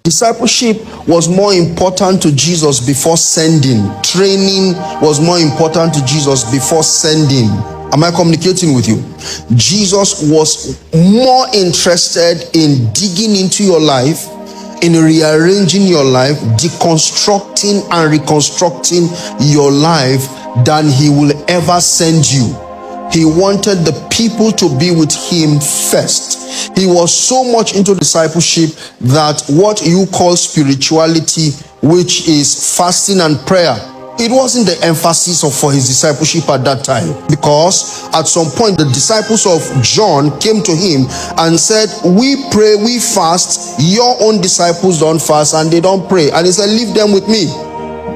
Discipleship was more important to Jesus before sending. Training was more important to Jesus before sending. Am I communicating with you? Jesus was more interested in digging into your life, in rearranging your life, deconstructing and reconstructing your life than he will ever send you. He wanted the people to be with him first. He was so much into discipleship that what you call spirituality, which is fasting and prayer, it wasn't the emphasis for his discipleship at that time, because at some point the disciples of John came to him and said, we pray, we fast, your own disciples don't fast and they don't pray. And he said, leave them with me.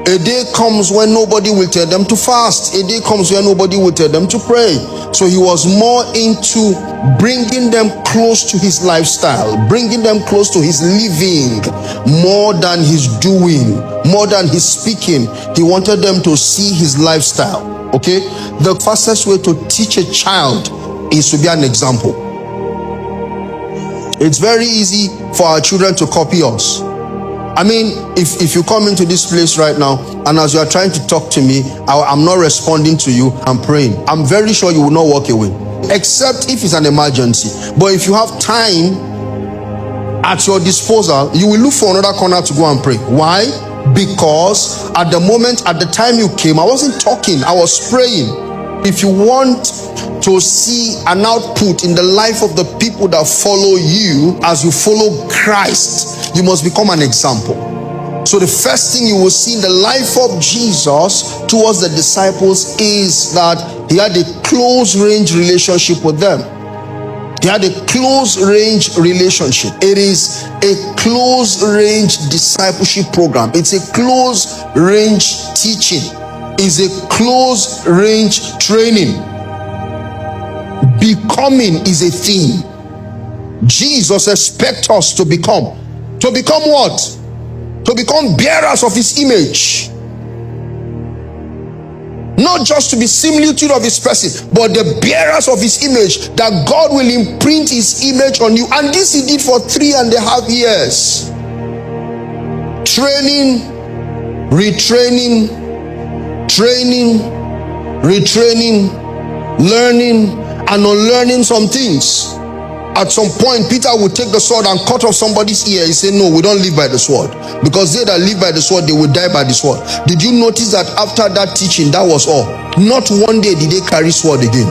A day comes when nobody will tell them to fast. A day comes when nobody will tell them to pray. So he was more into bringing them close to his lifestyle, bringing them close to his living, more than his doing, more than his speaking. He wanted them to see his lifestyle. Okay? The fastest way to teach a child is to be an example. It's very easy for our children to copy us. I mean, if you come into this place right now and as you are trying to talk to me, I'm not responding to you, I'm praying, I'm very sure you will not walk away, except if it's an emergency. But if you have time at your disposal, you will look for another corner to go and pray. Why? Because at the moment, at the time you came, I wasn't talking, I was praying. If you want to see an output in the life of the people that follow you as you follow Christ, you must become an example. So the first thing you will see in the life of Jesus towards the disciples is that he had a close range relationship with them. He had a close range relationship. It is a close range discipleship program. It's a close range teaching. It's a close range training. Becoming is a theme. Jesus expects us to become. To become what? To become bearers of his image. Not just to be similitude of his person, but the bearers of his image, that God will imprint his image on you. And this he did for 3.5 years. Training, retraining, training, retraining, learning, and unlearning some things. At some point, Peter would take the sword and cut off somebody's ear. He said, no, we don't live by the sword. Because they that live by the sword, they will die by the sword. Did you notice that after that teaching, that was all? Not one day did they carry sword again.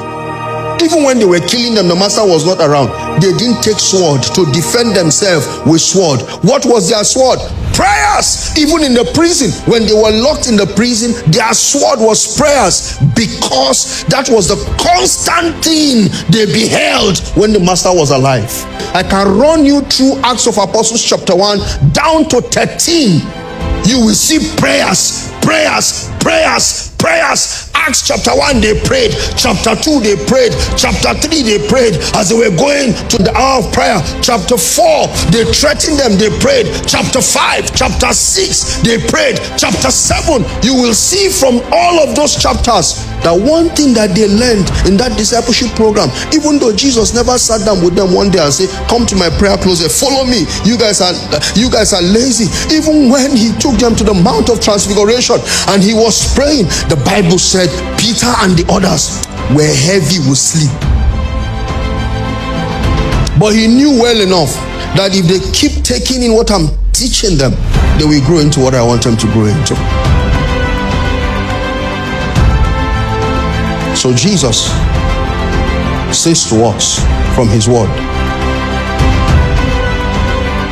Even when they were killing them, the master was not around. They didn't take sword to defend themselves with sword. What was their sword? Prayers. Even in the prison, when they were locked in the prison, their sword was prayers, because that was the constant thing they beheld when the master was alive. I can run you through Acts of Apostles chapter 1 down to 13. You will see prayers, prayers, prayers, prayers. Acts chapter 1 they prayed, chapter 2 they prayed, chapter 3 they prayed as they were going to the hour of prayer. Chapter 4 they threatened them, they prayed. Chapter 5, chapter 6 they prayed. Chapter 7, you will see from all of those chapters that one thing that they learned in that discipleship program, even though Jesus never sat down with them one day and said, come to my prayer closet, follow me, you guys are lazy. Even when he took them to the Mount of Transfiguration and he was praying, the Bible said Peter and the others were heavy with sleep. But he knew well enough that if they keep taking in what I'm teaching them, they will grow into what I want them to grow into. So Jesus says to us from his word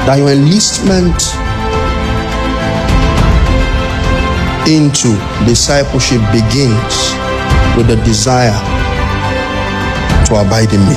that your enlistment into discipleship begins with the desire to abide in me.